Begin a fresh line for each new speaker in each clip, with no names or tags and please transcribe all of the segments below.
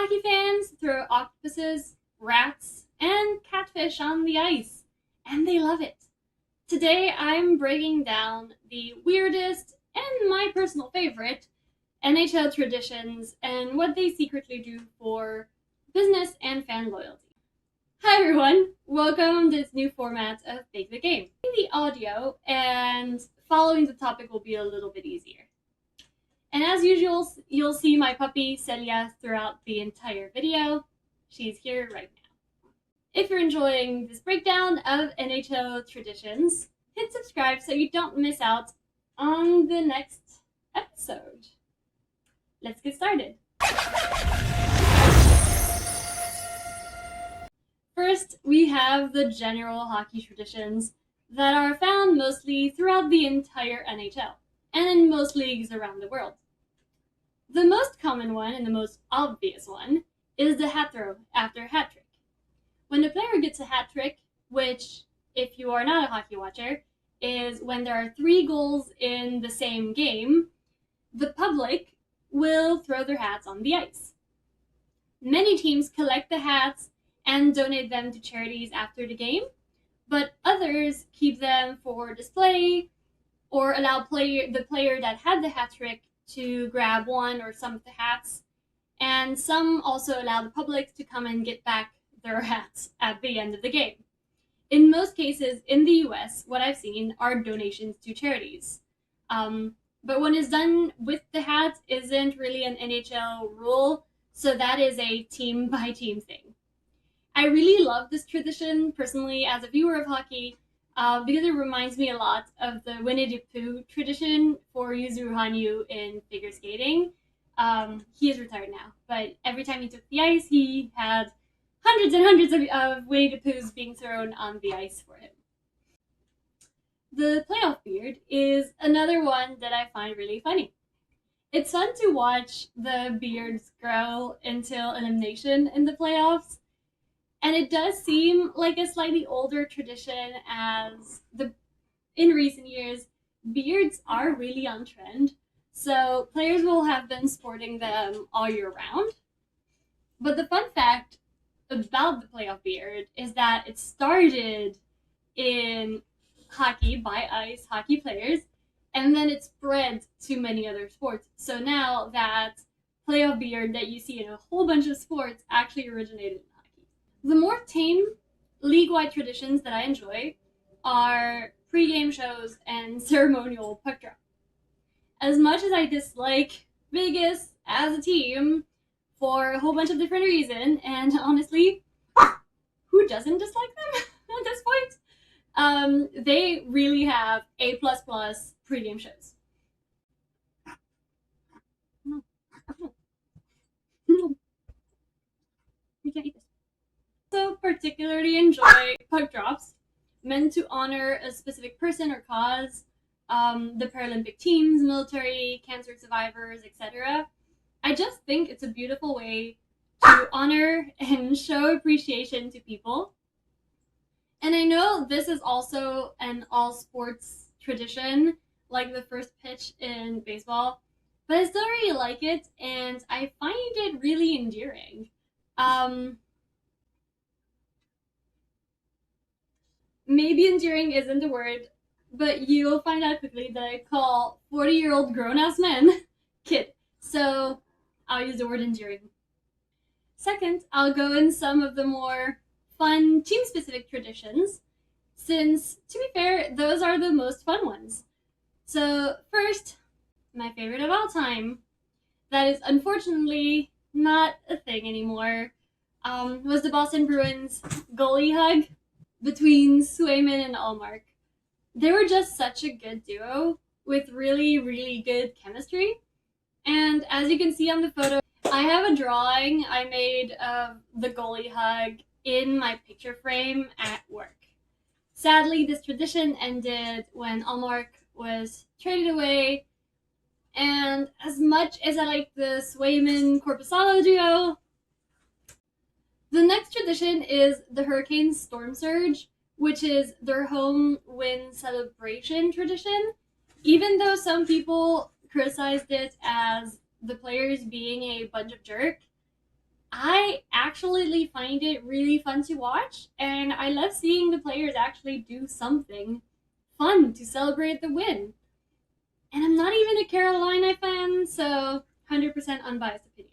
Hockey fans throw octopuses, rats, and catfish on the ice, and they love it. Today I'm breaking down the weirdest and my personal favorite NHL traditions and what they secretly do for business and fan loyalty. Hi everyone, welcome to this new format of Bake the Game. The audio and following the topic will be a little bit easier. And as usual, you'll see my puppy Caelia throughout the entire video. She's here right now. If you're enjoying this breakdown of NHL traditions, hit subscribe so you don't miss out on the next episode. Let's get started. First, we have the general hockey traditions that are found mostly throughout the entire NHL and in most leagues around the world. The most common one and the most obvious one is the hat throw after a hat trick. When a player gets a hat trick, which, if you are not a hockey watcher, is when there are 3 goals in the same game, the public will throw their hats on the ice. Many teams collect the hats and donate them to charities after the game, but others keep them for display or allow the player that had the hat trick to grab one or some of the hats, and some also allow the public to come and get back their hats at the end of the game. In most cases in the US, what I've seen are donations to charities. But when it's done with the hats isn't really an NHL rule, so that is a team-by-team thing. I really love this tradition, personally, as a viewer of hockey, because it reminds me a lot of the Winnie the Pooh tradition for Yuzuru Hanyu in figure skating. He is retired now, but every time he took the ice, he had hundreds and hundreds of Winnie the Poohs being thrown on the ice for him. The playoff beard is another one that I find really funny. It's fun to watch the beards grow until elimination in the playoffs. And it does seem like a slightly older tradition, as in recent years, beards are really on trend. So players will have been sporting them all year round. But the fun fact about the playoff beard is that it started in hockey by ice hockey players, and then it spread to many other sports. So now that playoff beard that you see in a whole bunch of sports actually originated in hockey. The more tame league-wide traditions that I enjoy are pre-game shows and ceremonial puck drop. As much as I dislike Vegas as a team for a whole bunch of different reasons, and honestly, who doesn't dislike them at this point? They really have A++ pre-game shows. No. You can't eat this. Also particularly enjoy puck drops meant to honor a specific person or cause, the Paralympic teams, military, cancer survivors, etc. I just think it's a beautiful way to honor and show appreciation to people. And I know this is also an all sports tradition, like the first pitch in baseball, but I still really like it, and I find it really endearing. Maybe endearing isn't the word, but you'll find out quickly that I call 40-year-old grown-ass men kid. So I'll use the word endearing. Second, I'll go in some of the more fun team-specific traditions, since, to be fair, those are the most fun ones. So first, my favorite of all time, that is unfortunately not a thing anymore, was the Boston Bruins goalie hug between Swayman and Allmark. They were just such a good duo with really, really good chemistry. And as you can see on the photo, I have a drawing I made of the goalie hug in my picture frame at work. Sadly, this tradition ended when Allmark was traded away, and as much as I like the Swayman Korpisalo duo, the next tradition is the Hurricanes Storm Surge, which is their home win celebration tradition. Even though some people criticized it as the players being a bunch of jerks, I actually find it really fun to watch, and I love seeing the players actually do something fun to celebrate the win. And I'm not even a Carolina fan, so 100% unbiased opinion.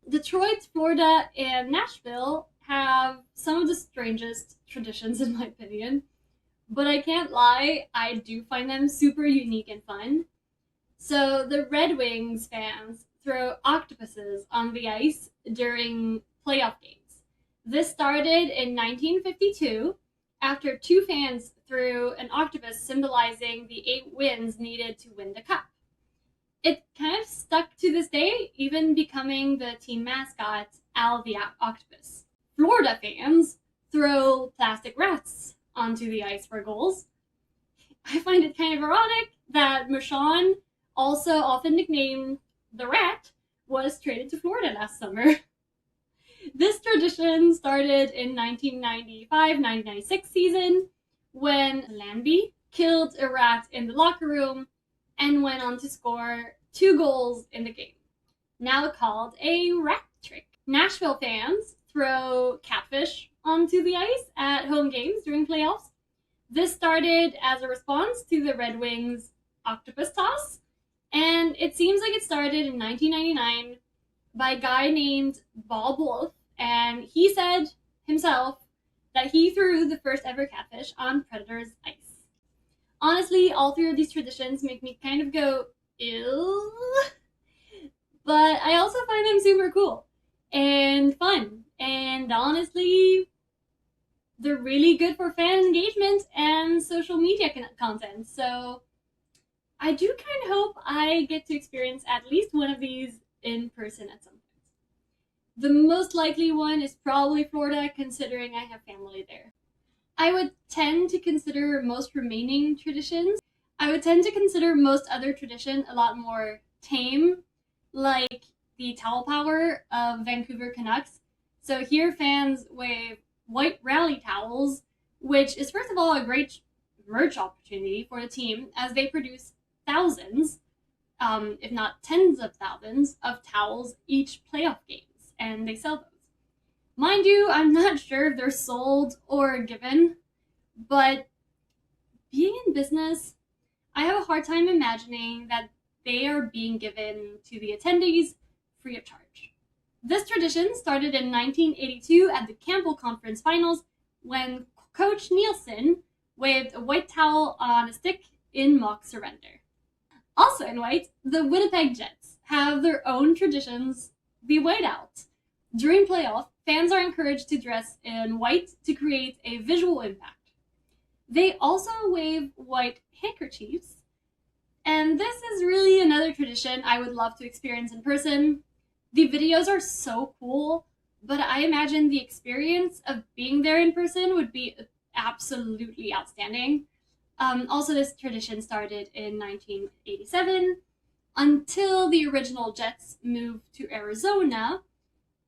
Detroit, Florida, and Nashville have some of the strangest traditions, in my opinion. But I can't lie, I do find them super unique and fun. So the Red Wings fans throw octopuses on the ice during playoff games. This started in 1952 after two fans threw an octopus symbolizing the 8 wins needed to win the cup. It kind of stuck to this day, even becoming the team mascot, Al the Octopus. Florida fans throw plastic rats onto the ice for goals. I find it kind of ironic that Marshawn, also often nicknamed the Rat, was traded to Florida last summer. This tradition started in 1995-1996 season when Lambie killed a rat in the locker room and went on to score 2 goals in the game, now called a rat trick. Nashville fans throw catfish onto the ice at home games during playoffs. This started as a response to the Red Wings' octopus toss, and it seems like it started in 1999 by a guy named Bob Wolf, and he said himself that he threw the first ever catfish on Predators ice. Honestly, all 3 of these traditions make me kind of go, ew, but I also find them super cool and fun, and honestly, they're really good for fan engagement and social media content, so I do kind of hope I get to experience at least one of these in person at some point. The most likely one is probably Florida, considering I have family there. I would tend to consider most remaining traditions. I would tend to consider most other tradition a lot more tame, like the towel power of Vancouver Canucks. So here fans wave white rally towels, which is first of all a great merch opportunity for the team as they produce thousands, if not tens of thousands, of towels each playoff games, and they sell those. Mind you, I'm not sure if they're sold or given, but being in business, I have a hard time imagining that they are being given to the attendees free of charge. This tradition started in 1982 at the Campbell Conference Finals when Coach Nielsen waved a white towel on a stick in mock surrender. Also in white, the Winnipeg Jets have their own traditions, the whiteout. During playoff, fans are encouraged to dress in white to create a visual impact. They also wave white handkerchiefs, and this is really another tradition I would love to experience in person. The videos are so cool, but I imagine the experience of being there in person would be absolutely outstanding. Also, this tradition started in 1987 until the original Jets moved to Arizona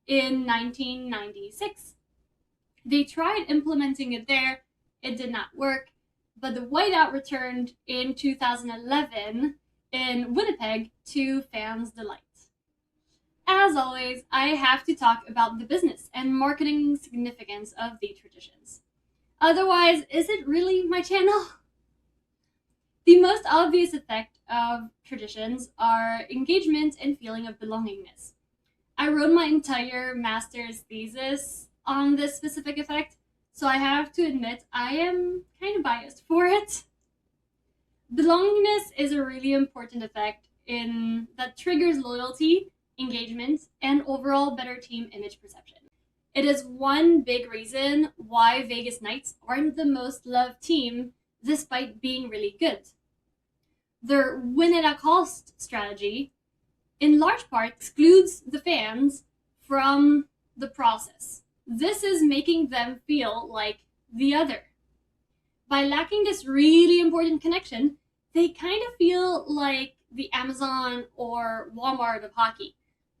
in 1996. They tried implementing it there, it did not work, but the whiteout returned in 2011 in Winnipeg to fans' delight. As always, I have to talk about the business and marketing significance of the traditions. Otherwise, is it really my channel? The most obvious effect of traditions are engagement and feeling of belongingness. I wrote my entire master's thesis on this specific effect, so I have to admit I am kind of biased for it. Belongingness is a really important effect that triggers loyalty, engagement, and overall better team image perception. It is one big reason why Vegas Knights aren't the most loved team despite being really good. Their win at a cost strategy, in large part, excludes the fans from the process. This is making them feel like the other. By lacking this really important connection, they kind of feel like the Amazon or Walmart of hockey.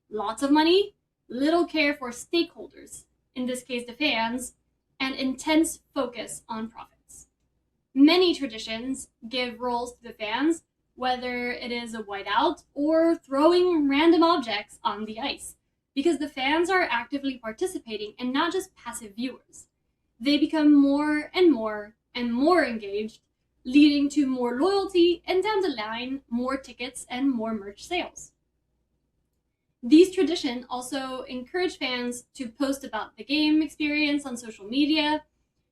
Lots of money, little care for stakeholders, in this case the fans, and intense focus on profits. Many traditions give roles to the fans, whether it is a whiteout or throwing random objects on the ice, because the fans are actively participating and not just passive viewers. They become more and more and more engaged, leading to more loyalty and down the line, more tickets and more merch sales. These traditions also encourage fans to post about the game experience on social media,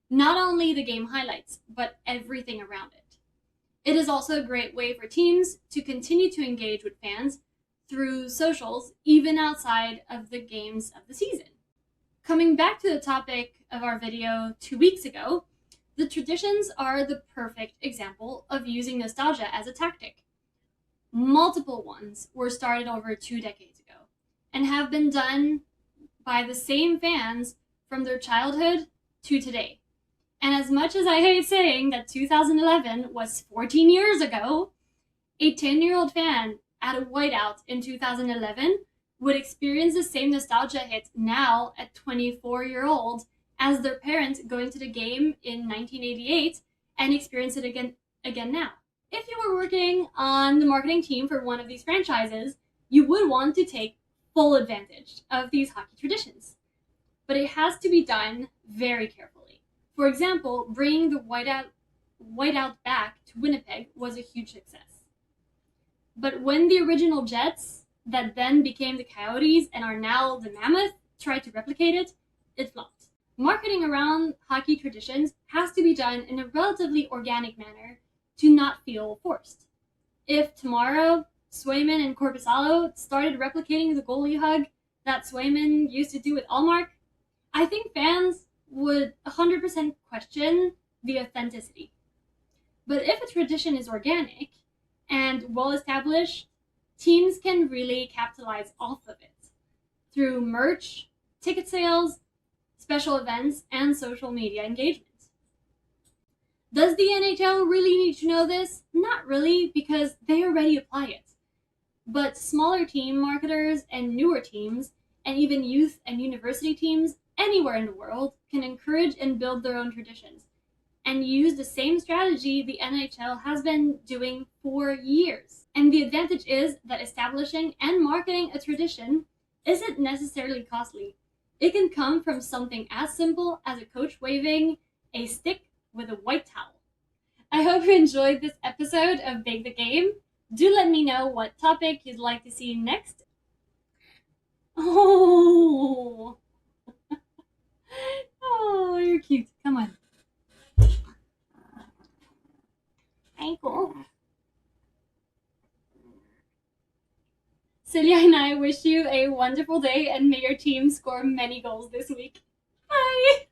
not only the game highlights, but everything around it. It is also a great way for teams to continue to engage with fans through socials, even outside of the games of the season. Coming back to the topic of our video 2 weeks ago, the traditions are the perfect example of using nostalgia as a tactic. Multiple ones were started over 2 decades ago and have been done by the same fans from their childhood to today. And as much as I hate saying that 2011 was 14 years ago, a 10-year-old fan at a whiteout in 2011 would experience the same nostalgia hit now at 24-year-old as their parents going to the game in 1988 and experience it again now. If you were working on the marketing team for one of these franchises, you would want to take full advantage of these hockey traditions. But it has to be done very carefully. For example, bringing the whiteout back to Winnipeg was a huge success. But when the original Jets, that then became the Coyotes and are now the Mammoth, tried to replicate it, it flopped. Marketing around hockey traditions has to be done in a relatively organic manner to not feel forced. If tomorrow Swayman and Korpisalo started replicating the goalie hug that Swayman used to do with Allmark, I think fans would 100% question the authenticity. But if a tradition is organic and well-established, teams can really capitalize off of it through merch, ticket sales, special events, and social media engagement. Does the NHL really need to know this? Not really, because they already apply it. But smaller team marketers and newer teams, and even youth and university teams anywhere in the world, can encourage and build their own traditions and use the same strategy the NHL has been doing for years. And the advantage is that establishing and marketing a tradition isn't necessarily costly. It can come from something as simple as a coach waving a stick with a white towel. I hope you enjoyed this episode of Big the Game. Do let me know what topic you'd like to see next. Oh, oh, you're cute. Come on. Ankle. Caelia and I wish you a wonderful day and may your team score many goals this week. Bye!